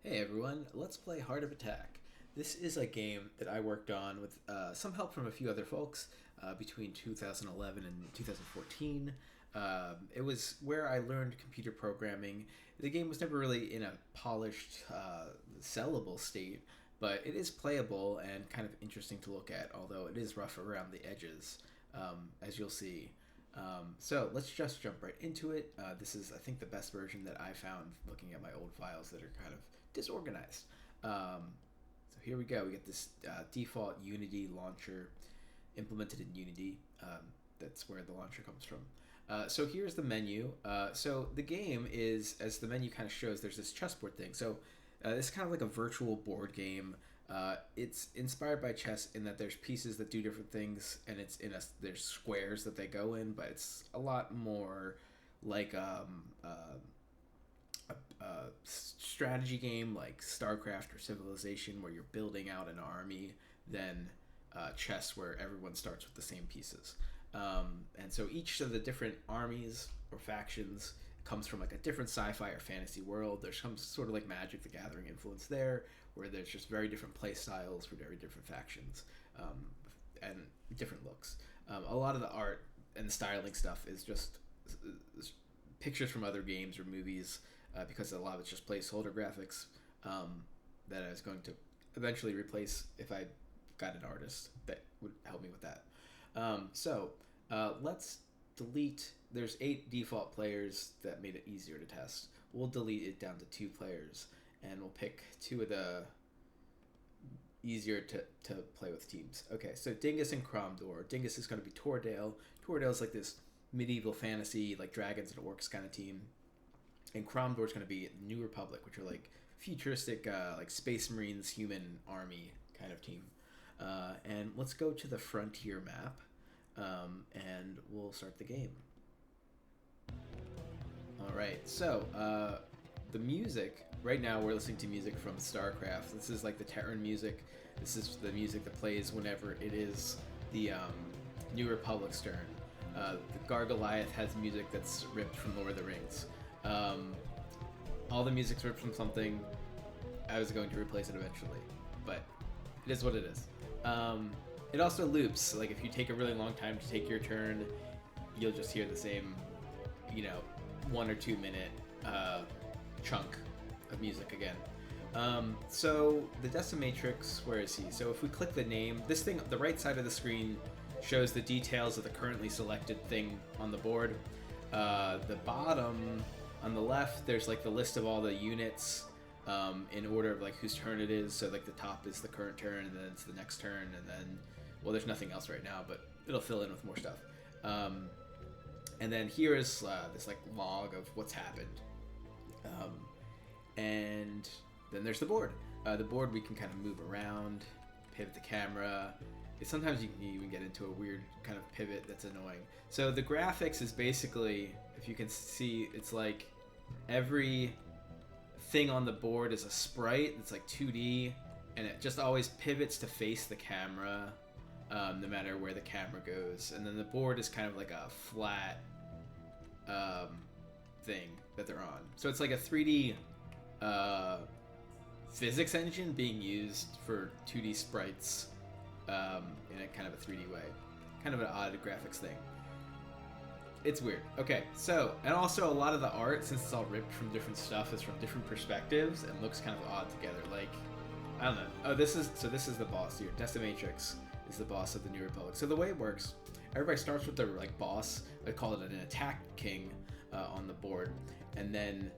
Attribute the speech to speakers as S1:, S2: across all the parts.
S1: Hey everyone, let's play Heart of Attack. This is a game that I worked on with some help from a few other folks between 2011 and 2014. It was where I learned computer programming. The game was never really in a polished, sellable state, but it is playable and kind of interesting to look at, although it is rough around the edges, as you'll see. So let's just jump right into it. This is, I think, the best version that I found looking at my old files that are kind of disorganized. So here we go. We get this default Unity launcher implemented in Unity. That's where the launcher comes from. So here's the menu. So the game is, as the menu kind of shows, there's this chessboard thing. So it's kind of like a virtual board game. It's inspired by chess in that there's pieces that do different things, and there's squares that they go in, but it's a lot more like a strategy game like Starcraft or Civilization, where you're building out an army, than chess, where everyone starts with the same pieces. And so each of the different armies or factions comes from like a different sci-fi or fantasy world. There's some sort of like Magic the Gathering influence there, where there's just very different play styles for very different factions, and different looks. A lot of the art and the styling stuff is just pictures from other games or movies, because a lot of it's just placeholder graphics, that I was going to eventually replace if I got an artist that would help me with that. Let's delete. There's 8 default players that made it easier to test. We'll delete it down to 2 players, and we'll pick 2 of the easier to play with teams. Okay, so Dingus and Cromdor. Dingus is going to be Torridale. Torridale is like this medieval fantasy, like dragons and orcs kind of team. And Cromdor is going to be New Republic, which are like futuristic, like Space Marines, human army kind of team. And let's go to the Frontier map, and we'll start the game. All right, so the music, right now we're listening to music from Starcraft. This is like the Terran music. This is the music that plays whenever it is the New Republic's turn. The Gargoliath has music that's ripped from Lord of the Rings. All the music's ripped from something. I was going to replace it eventually, but it is what it is. It also loops. Like if you take a really long time to take your turn, you'll just hear the same, 1 or 2 minute chunk of music again. So the Decimatrix, where is he? So if we click the name, this thing, the right side of the screen shows the details of the currently selected thing on the board. The bottom on the left, there's like the list of all the units, in order of like whose turn it is. So like the top is the current turn, and then it's the next turn, and then, well, there's nothing else right now, but it'll fill in with more stuff. And then here is this like log of what's happened. And then there's the board. The board we can kind of move around, pivot the camera. Sometimes you can even get into a weird kind of pivot that's annoying. So the graphics is basically, if you can see, it's like every thing on the board is a sprite that's like 2D, and it just always pivots to face the camera, no matter where the camera goes. And then the board is kind of like a flat thing that they're on. So it's like a 3D physics engine being used for 2D sprites, in a kind of a 3D way. Kind of an odd graphics thing. It's weird. Okay, so, and also a lot of the art, since it's all ripped from different stuff, is from different perspectives and looks kind of odd together. Like, I don't know. Oh, this is the boss here. Decimatrix is the boss of the New Republic. So the way it works, everybody starts with their like boss. I call it an attack king on the board, and then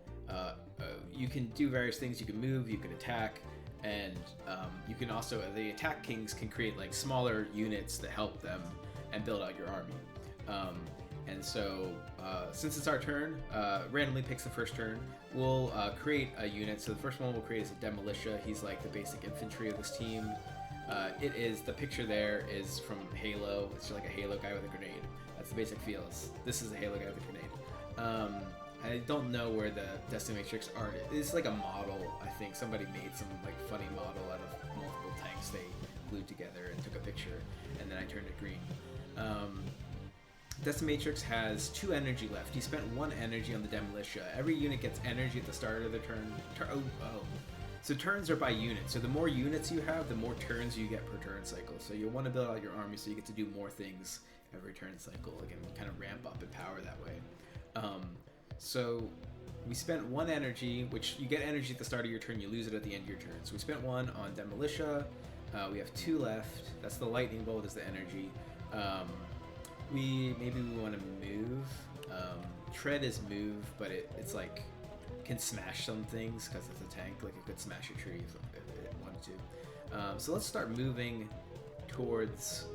S1: you can do various things. You can move, you can attack, and you can also, the attack kings can create like smaller units that help them and build out your army. And so, since it's our turn, randomly picks the first turn, we'll create a unit. So the first one we'll create is a Demolitia. He's like the basic infantry of this team. The picture there is from Halo. It's just like a Halo guy with a grenade. That's the basic feel. This is a Halo guy with a grenade. I don't know where the Decimatrix art is. It's like a model, I think. Somebody made some like funny model out of multiple tanks they glued together and took a picture, and then I turned it green. Decimatrix has 2 energy left. He spent 1 energy on the Demolitia. Every unit gets energy at the start of the turn. So turns are by unit. So the more units you have, the more turns you get per turn cycle. So you'll want to build out your army so you get to do more things every turn cycle. Again, kind of ramp up in power that way. So we spent 1 energy, which you get energy at the start of your turn, you lose it at the end of your turn. So we spent 1 on Demolitia. We have 2 left. That's the lightning bolt is the energy. Maybe we want to move. Tread is move, but it's like can smash some things because it's a tank. Like it could smash a tree if it wanted to. So let's start moving towards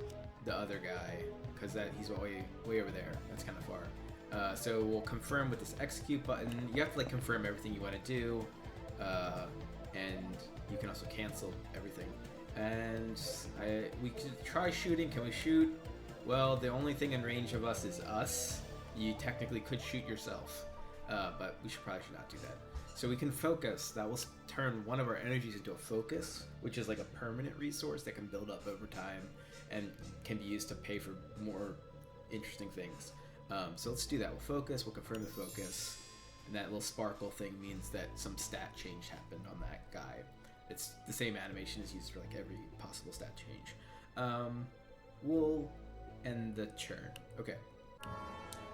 S1: the other guy because he's way over there. That's kind of far. So we'll confirm with this execute button. You have to like confirm everything you want to do, and you can also cancel everything. And we could try shooting. Can we shoot? Well, the only thing in range of us is us. You technically could shoot yourself, but we probably should not do that. So we can focus. That will turn one of our energies into a focus, which is like a permanent resource that can build up over time and can be used to pay for more interesting things. So let's do that. We'll focus. We'll confirm the focus, and that little sparkle thing means that some stat change happened on that guy. It's the same animation is used for like every possible stat change. We'll end the churn. Okay.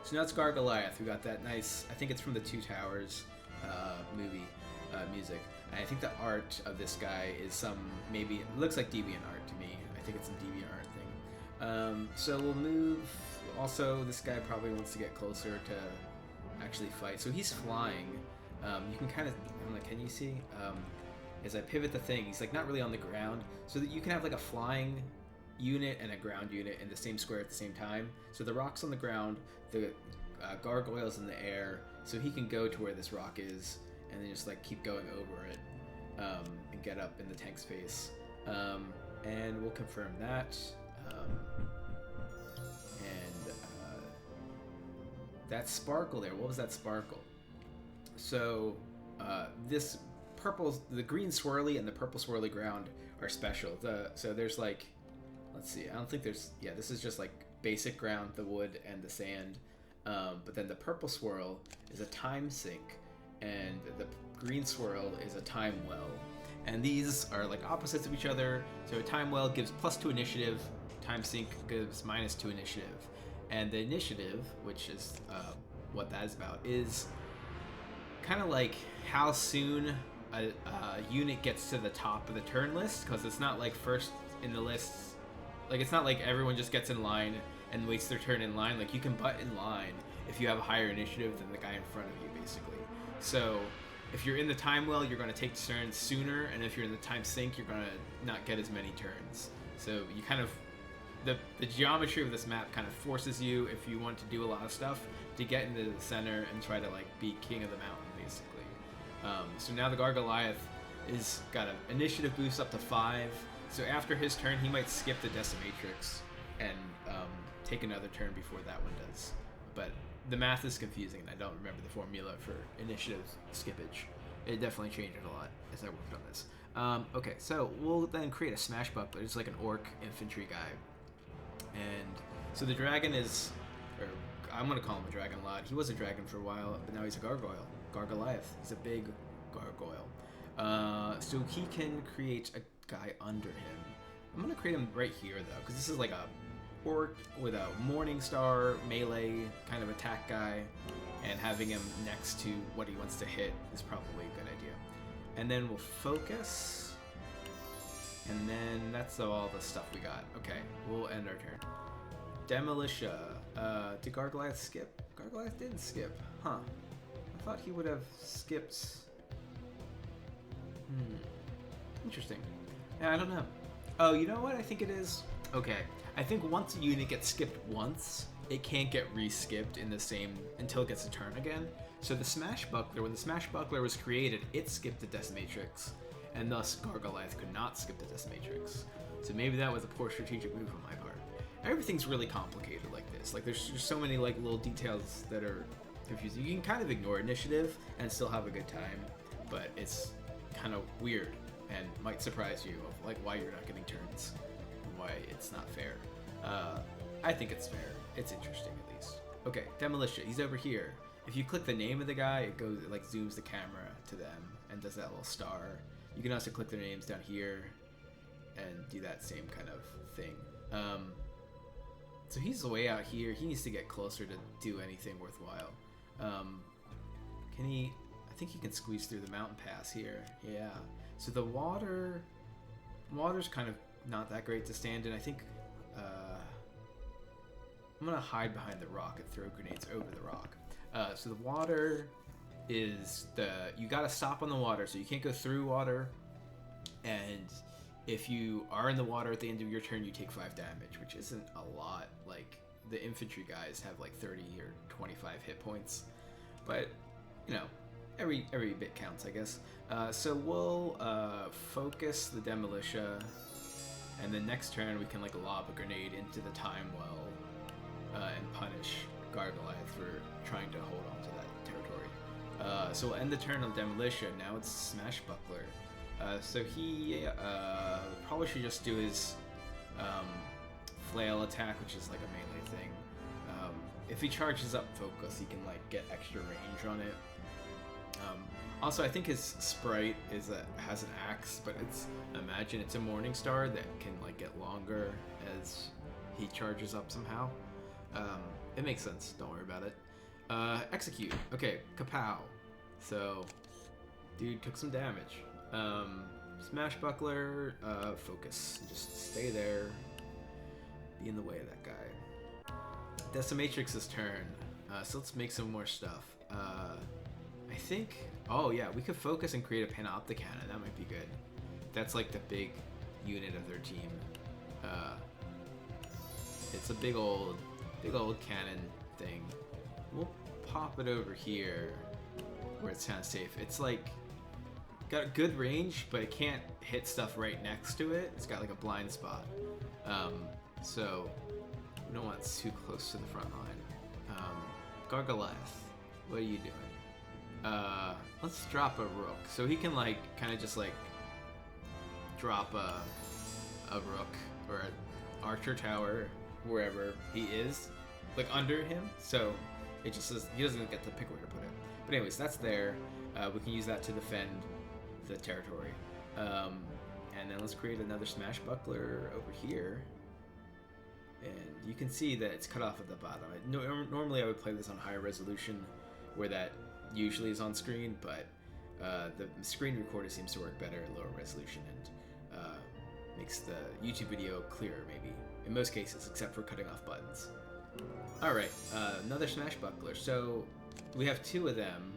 S1: So now it's Gargoliath. We got that nice, I think it's from the Two Towers movie music. And I think the art of this guy is maybe, it looks like DeviantArt to me. I think it's some DeviantArt thing. So we'll move. Also, this guy probably wants to get closer to actually fight. So he's flying. You can kind of, I don't know, can you see? As I pivot the thing, he's like not really on the ground. So that you can have like a flying unit and a ground unit in the same square at the same time. So the rock's on the ground, the gargoyle's in the air, so he can go to where this rock is and then just like keep going over it and get up in the tank's face. And we'll confirm that. That sparkle there, what was that sparkle? So this the green swirly and the purple swirly ground are special. So there's like, let's see, I don't think there's, yeah, this is just like basic ground, the wood and the sand. But then the purple swirl is a time sink, and the green swirl is a time well. And these are like opposites of each other. So a time well gives +2 initiative, time sink gives -2 initiative. And the initiative, which is what that is about, is kind of like how soon a unit gets to the top of the turn list, because it's not like first in the list. Like, it's not like everyone just gets in line and waits their turn in line. Like, you can butt in line if you have a higher initiative than the guy in front of you, basically. So, if you're in the time well, you're going to take turns sooner, and if you're in the time sink, you're going to not get as many turns. So, you kind of... The geometry of this map kind of forces you, if you want to do a lot of stuff, to get into the center and try to, like, be king of the mountain, basically. So now the Gargoliath is got an initiative boost up to 5. So after his turn, he might skip the Decimatrix and take another turn before that one does. But the math is confusing, and I don't remember the formula for initiative skippage. It definitely changed a lot as I worked on this. Okay, so we'll then create a Smash Buckler. It's like an orc infantry guy. And so the dragon is, or I'm going to call him a dragon a lot. He was a dragon for a while, but now he's a gargoyle. Gargoliath. He's a big gargoyle. So he can create a guy under him. I'm going to create him right here, though, because this is like a orc with a Morning Star melee kind of attack guy, and having him next to what he wants to hit is probably a good idea. And then we'll focus, and then that's all the stuff we got. Okay, we'll end our turn. Demolitia. Did Gargoliath skip? Gargoliath didn't skip. Huh. I thought he would have skipped. Interesting. Yeah, I don't know. Oh, you know what I think it is? Okay. I think once a unit gets skipped once, it can't get re-skipped in the same until it gets a turn again. So the Smash Buckler, when the Smash Buckler was created, it skipped the Decimatrix, and thus Gargoliath could not skip the Decimatrix. So maybe that was a poor strategic move on my part. Everything's really complicated like this. Like there's so many like little details that are confusing. You can kind of ignore initiative and still have a good time, but it's kind of weird and might surprise you of like why you're not getting turns, and why it's not fair. I think it's fair. It's interesting at least. Okay, Demolitia. He's over here. If you click the name of the guy, it like zooms the camera to them and does that little star. You can also click their names down here and do that same kind of thing. So he's way out here. He needs to get closer to do anything worthwhile. Can he? I think he can squeeze through the mountain pass here. Yeah. So the water's kind of not that great to stand in. I think I'm gonna hide behind the rock and throw grenades over the rock. So the water is you gotta stop on the water, so you can't go through water. And if you are in the water at the end of your turn, you take 5 damage, which isn't a lot. Like, the infantry guys have like 30 or 25 hit points, but you know, every bit counts, I guess. So we'll focus the Demolitia, and then next turn we can like lob a grenade into the time well and punish Gargoliath for trying to hold on to that territory. So we'll end the turn on Demolitia. Now it's Smashbuckler. So he probably should just do his flail attack, which is like a melee thing. If he charges up focus, he can like get extra range on it. Also, I think his sprite has an axe, but imagine it's a Morning Star that can like get longer as he charges up somehow. It makes sense. Don't worry about it. Execute. Okay, kapow. So, dude took some damage. Smashbuckler, focus. Just stay there. Be in the way of that guy. Decimatrix's turn. So let's make some more stuff. I think... Oh yeah, we could focus and create a Panoptic Cannon. That might be good. That's like the big unit of their team. It's a big old cannon thing. We'll pop it over here where it's kind of safe. It's like got a good range, but it can't hit stuff right next to it. It's got like a blind spot. So we don't want it too close to the front line. Gargoliath, what are you doing? Let's drop a rook. So he can like kind of just like drop a rook or an archer tower wherever he is, like under him. So it just says he doesn't get to pick where to put it. But anyways, that's there. We can use that to defend the territory. And then let's create another Smashbuckler over here. And you can see that it's cut off at the bottom. Normally I would play this on higher resolution where that usually is on screen, but the screen recorder seems to work better at lower resolution and makes the YouTube video clearer maybe, in most cases, except for cutting off buttons. Alright, another Smashbuckler. So we have 2 of them.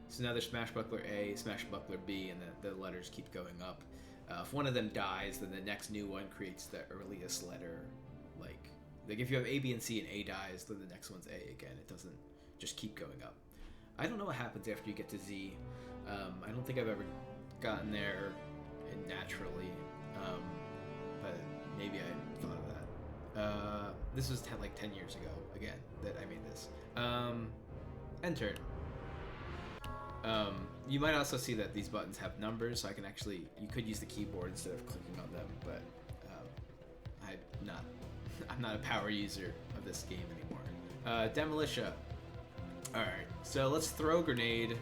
S1: So now there's Smashbuckler A, Smashbuckler B, and the letters keep going up. If one of them dies, then the next new one creates the earliest letter. Like if you have A, B, and C, and A dies, then the next one's A again. It doesn't just keep going up. I don't know what happens after you get to Z. I don't think I've ever gotten there naturally, but maybe I thought of that. This was like 10 years ago, again, that I made this. End turn. You might also see that these buttons have numbers, so you could use the keyboard instead of clicking on them, but I'm not a power user of this game anymore. Demolitia. Alright, so let's throw a grenade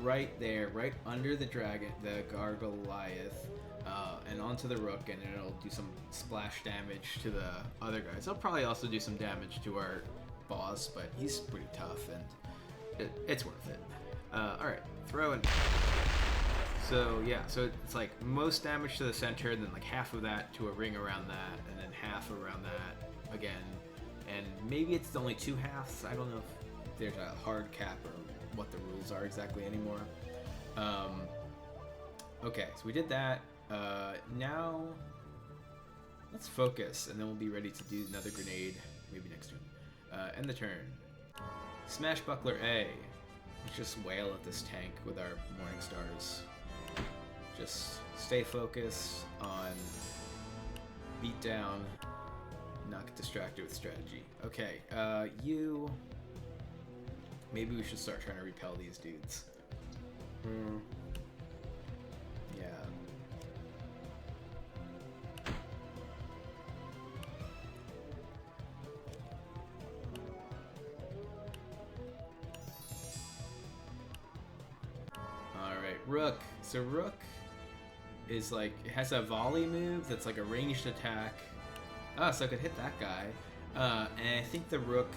S1: right there, right under the Gargoliath, and onto the rook, and it'll do some splash damage to the other guys. It'll probably also do some damage to our boss, but he's pretty tough, and it's worth it. Alright, throw it. So yeah, so it's like most damage to the center, and then like half of that to a ring around that, and then half around that again. And maybe it's only 2 halves. I don't know if there's a hard cap or what the rules are exactly anymore. Okay, so we did that. Now let's focus, and then we'll be ready to do another grenade maybe next turn. End the turn. Smashbuckler A. Let's just wail at this tank with our Morning Stars. Just stay focused on beat down, not get distracted with strategy. Okay, maybe we should start trying to repel these dudes. Yeah. Alright, Rook. So Rook is like, it has a volley move that's like a ranged attack. Oh, so I could hit that guy. And I think the rook,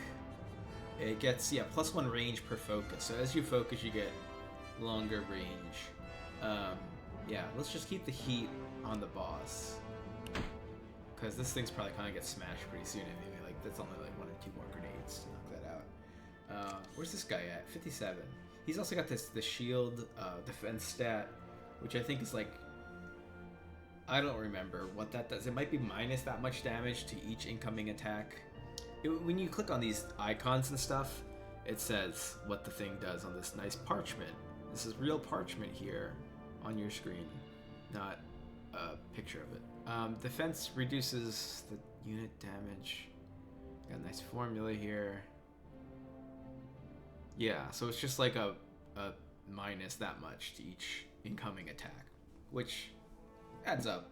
S1: it gets, yeah, +1 range per focus. So as you focus, you get longer range. Yeah, let's just keep the heat on the boss. Because this thing's probably kind of get smashed pretty soon anyway. Like, that's only like 1 or 2 more grenades to knock that out. Where's this guy at? 57. He's also got the shield defense stat, which I think is like, I don't remember what that does. It might be minus that much damage to each incoming attack. When you click on these icons and stuff, it says what the thing does on this nice parchment. This is real parchment here on your screen, not a picture of it. Defense reduces the unit damage. Got a nice formula here. Yeah, so it's just like a minus that much to each incoming attack, which adds up,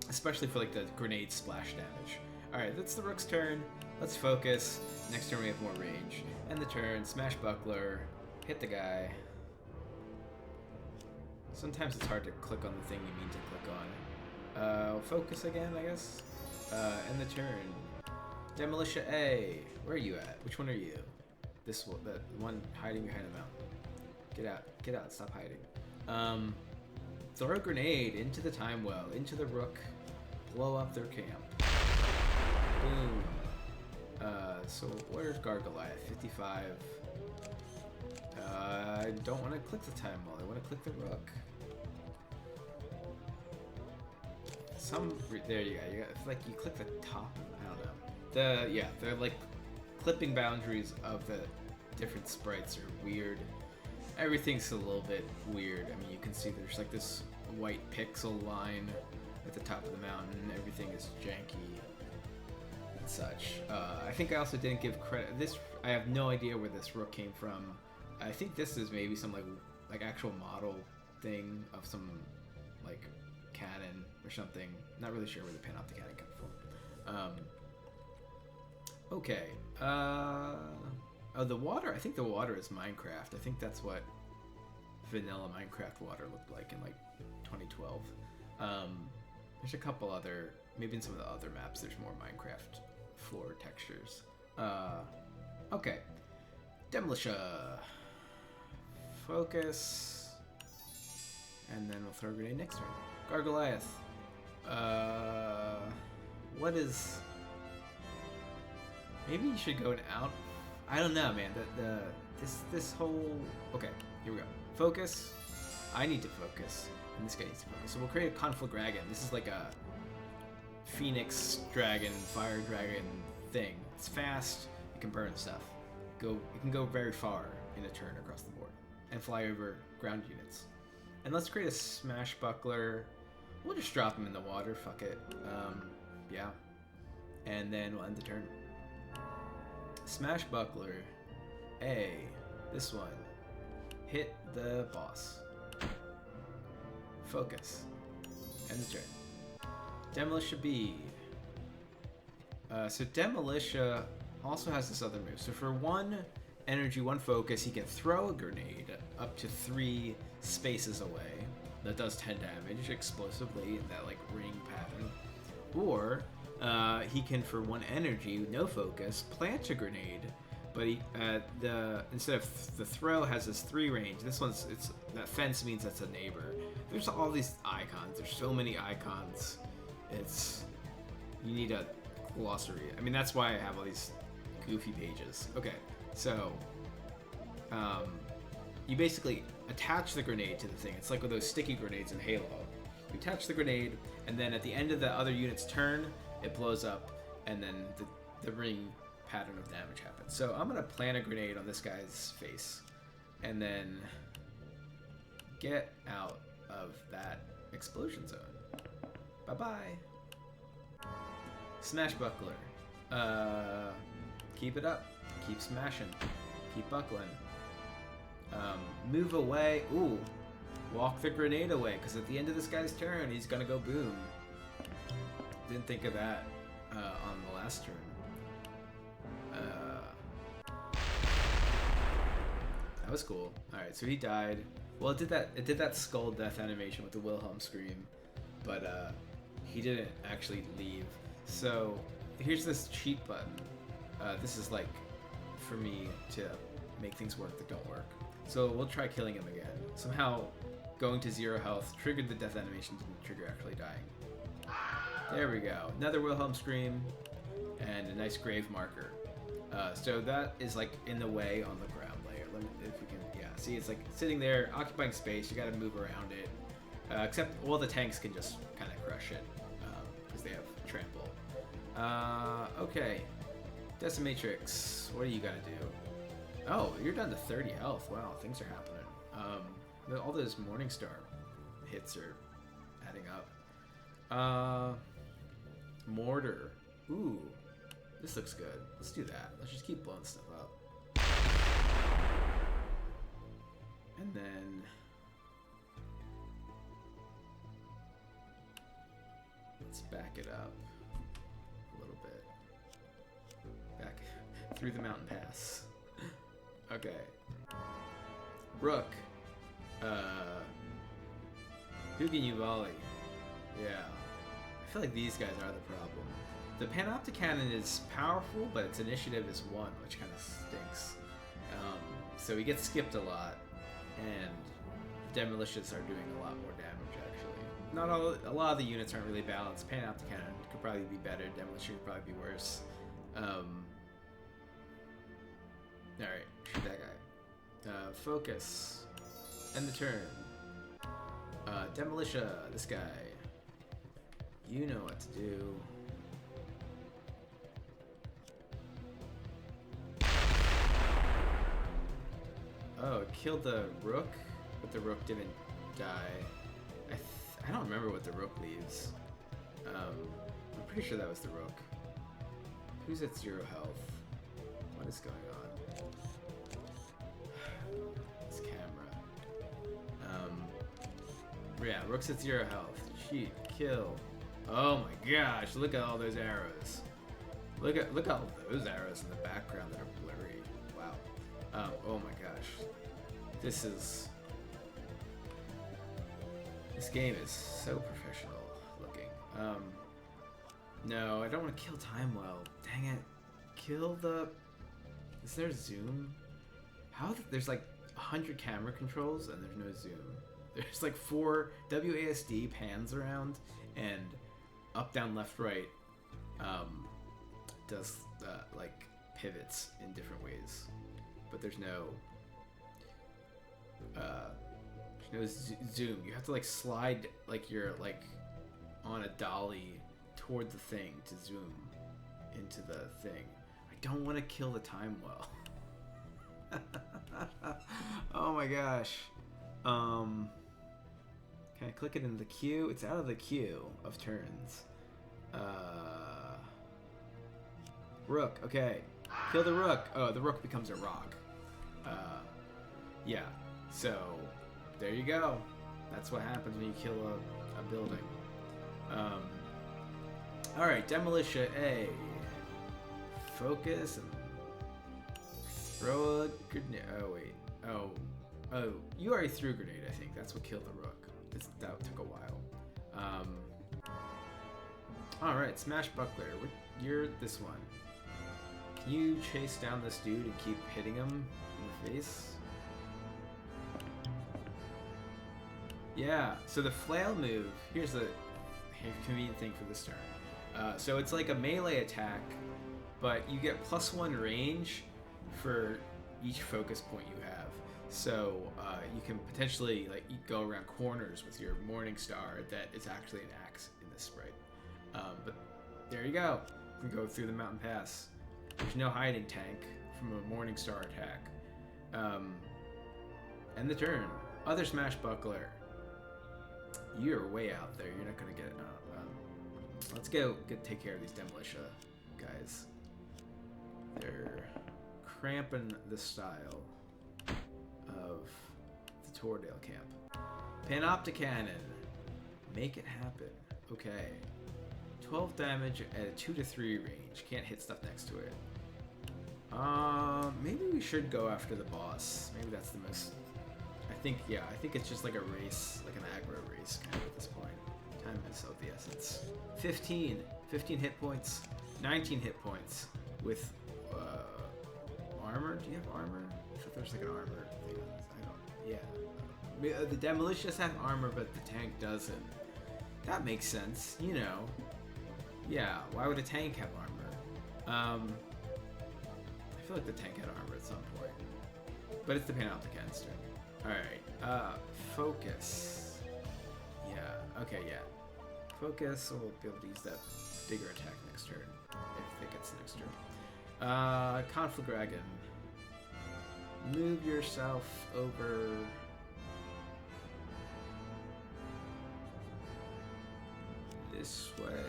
S1: especially for like the grenade splash damage. Alright, that's the rook's turn. Let's focus. Next turn we have more range. End the turn, smash buckler, hit the guy. Sometimes it's hard to click on the thing you mean to click on. Focus again, I guess. End the turn. Demolition A. Where are you at? Which one are you? This one, the one hiding behind the mountain. Get out. Get out. Stop hiding. Throw a grenade into the time well, into the rook. Blow up their camp. Boom. So where's Gargoliath? 55. I don't want to click the time well. I want to click the rook. There you go. Like you click the top. I don't know. They're like clipping boundaries of the different sprites are weird. Everything's a little bit weird. I mean, you can see there's like this white pixel line at the top of the mountain. Everything is janky and such. I think I also didn't give credit. I have no idea where this rook came from. I think this is maybe some like actual model thing of some like cannon or something. Not really sure where the panoptic cannon comes from. Okay. Oh, the water. I think the water is Minecraft. I think that's what vanilla Minecraft water looked like in like 2012. There's a couple other, maybe in some of the other maps, there's more Minecraft floor textures. Okay. Demolition. Focus. And then we'll throw a grenade next turn. Gargoliath. What is... Maybe you should go out. I don't know, man. This whole... Okay, here we go. Focus. I need to focus. And this guy needs to focus. So we'll create a conflagragon. This is like a phoenix dragon, fire dragon thing. It's fast. It can burn stuff. It can go very far in a turn across the board. And fly over ground units. And let's create a smash buckler. We'll just drop him in the water. Fuck it. Yeah. And then we'll end the turn. Smash buckler. A. This one. Hit the boss. Focus. End the turn. Demolition B. So Demolition also has this other move. So for 1 energy, 1 focus, he can throw a grenade up to 3 spaces away. That does 10 damage explosively in that like ring pattern. Or he can, for 1 energy, no focus, plant a grenade. But he, instead of the throw has this 3 range. This one's that fence means that's a neighbor. There's all these icons. There's so many icons. You need a glossary. I mean, that's why I have all these goofy pages. Okay, so you basically attach the grenade to the thing. It's like with those sticky grenades in Halo. You attach the grenade, and then at the end of the other unit's turn, it blows up, and then the ring pattern of damage happens. So I'm gonna plant a grenade on this guy's face, and then get out of that explosion zone. Bye bye. Smash buckler. Keep it up. Keep smashing. Keep buckling. Move away. Ooh. Walk the grenade away, because at the end of this guy's turn, he's gonna go boom. Didn't think of that on the last turn. That was cool. Alright, so he died. Well, it did that skull death animation with the Wilhelm scream, but he didn't actually leave. So here's this cheat button. This is like for me to make things work that don't work. So we'll try killing him again. Somehow going to 0 health triggered the death animation, didn't trigger actually dying. There we go. Another Wilhelm scream and a nice grave marker. So that is like in the way on the ground layer. Let me, if we can, yeah. See, it's like sitting there, occupying space. You got to move around it. Except all the tanks can just kind of crush it because they have trample. Okay. Decimatrix, what do you gotta do? Oh, you're down to 30 health. Wow, things are happening. All those Morningstar hits are adding up. Mortar. Ooh, this looks good. Let's do that. Let's just keep blowing stuff up. And then let's back it up a little bit. Back through the mountain pass. Okay. Rook. Hugin Uvalli. Yeah. I feel like these guys are the problem. The Panopticannon is powerful, but its initiative is 1, which kind of stinks. So he gets skipped a lot, and Demolicious are doing a lot more damage, actually. A lot of the units aren't really balanced. Panopticannon could probably be better. Demolition could probably be worse. Alright, shoot that guy. Focus. End the turn. Demolitia, this guy. You know what to do. Oh, it killed the Rook, but the Rook didn't die. I don't remember what the Rook leaves. I'm pretty sure that was the Rook. Who's at 0 health? What is going on? This camera. Yeah, Rook's at 0 health. Cheat, kill. Oh my gosh, look at all those arrows. Look at all those arrows in the background that are blurry. Wow. Oh my gosh. This game is so professional looking. No, I don't want to kill Timewell. Dang it. Kill the... Is there zoom? There's like 100 camera controls and there's no zoom. There's like 4 WASD pans around, and up, down, left, right does like pivots in different ways. But there's no zoom. You have to like slide like you're like on a dolly toward the thing to zoom into the thing. I don't want to kill the Timewell. Oh my gosh. Can I click it in the queue? It's out of the queue of turns. Rook, okay. Kill the Rook. Oh, the Rook becomes a rock. Yeah, so there you go. That's what happens when you kill a building. Alright, Demolition A. Focus and throw a grenade. Oh, wait. Oh, you already threw a grenade, I think. That's what killed the Rook. That took a while. Alright, Smash Buckler. You're this one. Can you chase down this dude and keep hitting him in the face? Yeah, so the flail move, here's the convenient thing for this turn. So it's like a melee attack, but you get +1 range for each focus point you have. So you can potentially like go around corners with your Morningstar that is actually an axe in this sprite. But there you go. You can go through the mountain pass. There's no hiding tank from a Morningstar attack. End the turn. Other Smash Buckler. You're way out there. You're not gonna get it. Let's go take care of these Demolitia guys. They're cramping the style of the Torridale camp. Panopticannon. Make it happen. Okay. 12 damage at a 2 to 3 range. Can't hit stuff next to it. Maybe we should go after the boss. Maybe that's the most... I think it's just like a race, like an aggro race kind of at this point. Time is of the essence. 15 hit points, 19 hit points with armor. Do you have armor? I thought there's like an armor thing on this. I don't. Yeah. The demolitionists have armor, but the tank doesn't. That makes sense, you know. Yeah. Why would a tank have armor? I feel like the tank had armor at some point, but it's depending on the canister. All right. Focus. Yeah. Okay. Yeah. Focus. So we'll be able to use that bigger attack next turn if it gets next turn. Conflagragon. Move yourself over. This way.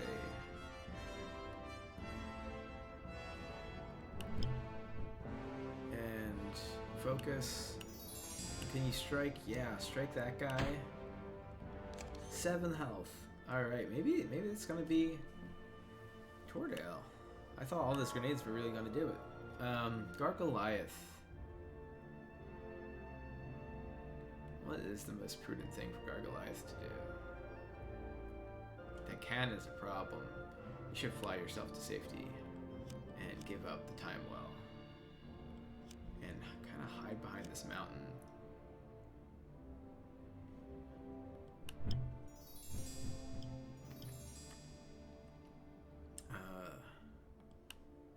S1: And focus. Can you strike? Yeah, strike that guy. 7 health. Alright, maybe it's gonna be Torridale. I thought all those grenades were really gonna do it. Gargoliath. What is the most prudent thing for Gargoliath to do? That cannon is a problem. You should fly yourself to safety and give up the time well. And kind of hide behind this mountain.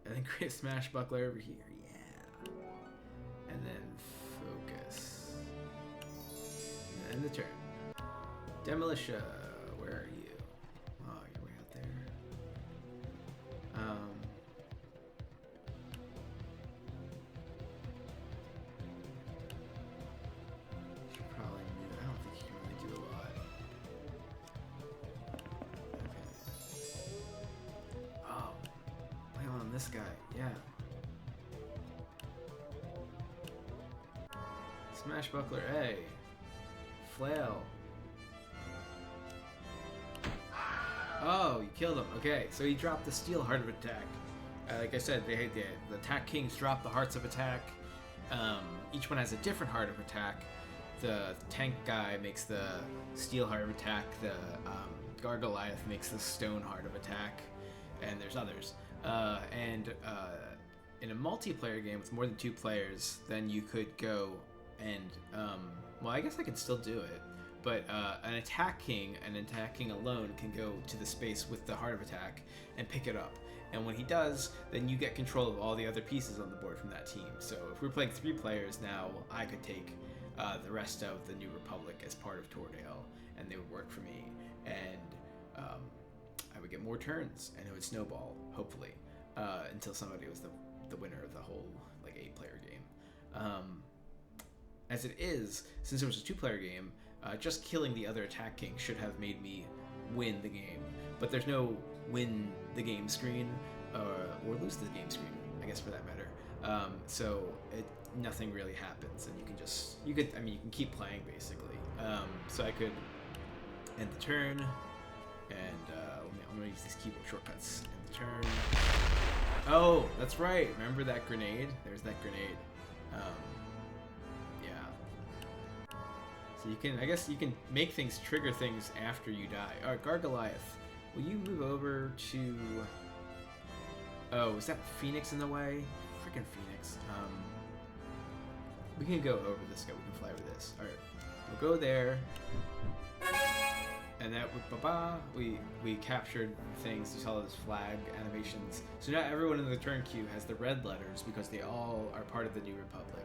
S1: And then create a smash buckler over here, yeah. And then focus. And the turn. Demolition, where are you? Oh, you're way out there. Should probably move. I don't think you can really do a lot. Okay. Oh. Play on this guy, yeah. Smash buckler A. Flail. Oh, you killed him. Okay, so he dropped the steel heart of attack. Like I said, the attack kings drop the hearts of attack. Each one has a different heart of attack. The tank guy makes the steel heart of attack. The Gargoliath makes the stone heart of attack. And there's others. In a multiplayer game with more than 2 players, then you could go and well, I guess I could still do it, but an attack king alone can go to the space with the heart of attack and pick it up. And when he does, then you get control of all the other pieces on the board from that team. So if we're playing 3 players now, I could take the rest of the New Republic as part of Torridale, and they would work for me. And I would get more turns, and it would snowball, hopefully, until somebody was the winner of the whole like 8-player game. As it is, since it was a 2-player game, just killing the other attack king should have made me win the game. But there's no win the game screen or lose the game screen, I guess, for that matter. So nothing really happens, and you can keep playing basically. So I could end the turn, and I'm gonna use these keyboard shortcuts. End the turn. Oh, that's right. Remember that grenade? There's that grenade. So you can make things, trigger things after you die. Alright, Gargoliath, will you move over to... Oh, is that Phoenix in the way? Freaking Phoenix. We can go over this guy, we can fly over this. Alright, we'll go there. And that we captured things. You saw those flag animations. So now everyone in the turn queue has the red letters because they all are part of the New Republic.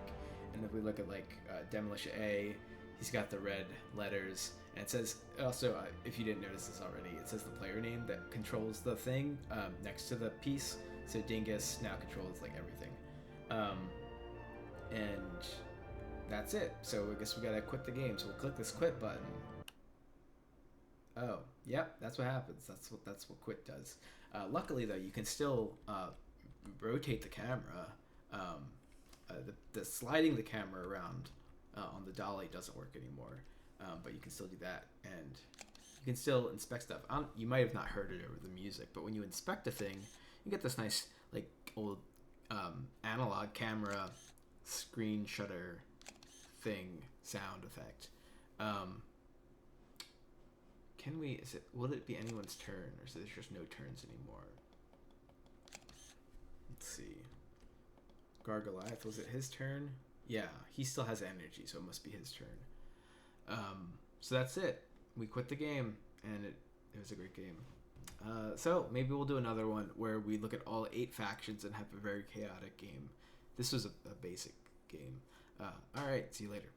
S1: And if we look at like Demolition A, he's got the red letters, and it says also, if you didn't notice this already, it says the player name that controls the thing next to the piece. So Dingus now controls like everything, and that's it. So I guess we gotta quit the game. So we'll click this quit button. Oh, yep, that's what happens. That's what quit does. Luckily though, you can still rotate the camera. The sliding the camera around on the dolly doesn't work anymore, but you can still do that, and you can still inspect stuff. You might have not heard it over the music, but when you inspect a thing, you get this nice like old analog camera screen shutter thing sound effect. Can we? Will it be anyone's turn, or is there just no turns anymore? Let's see. Gargoliath, was it his turn? Yeah, he still has energy, so it must be his turn. So that's it. We quit the game, and it was a great game. So maybe we'll do another one where we look at all 8 factions and have a very chaotic game. This was a basic game. All right, see you later.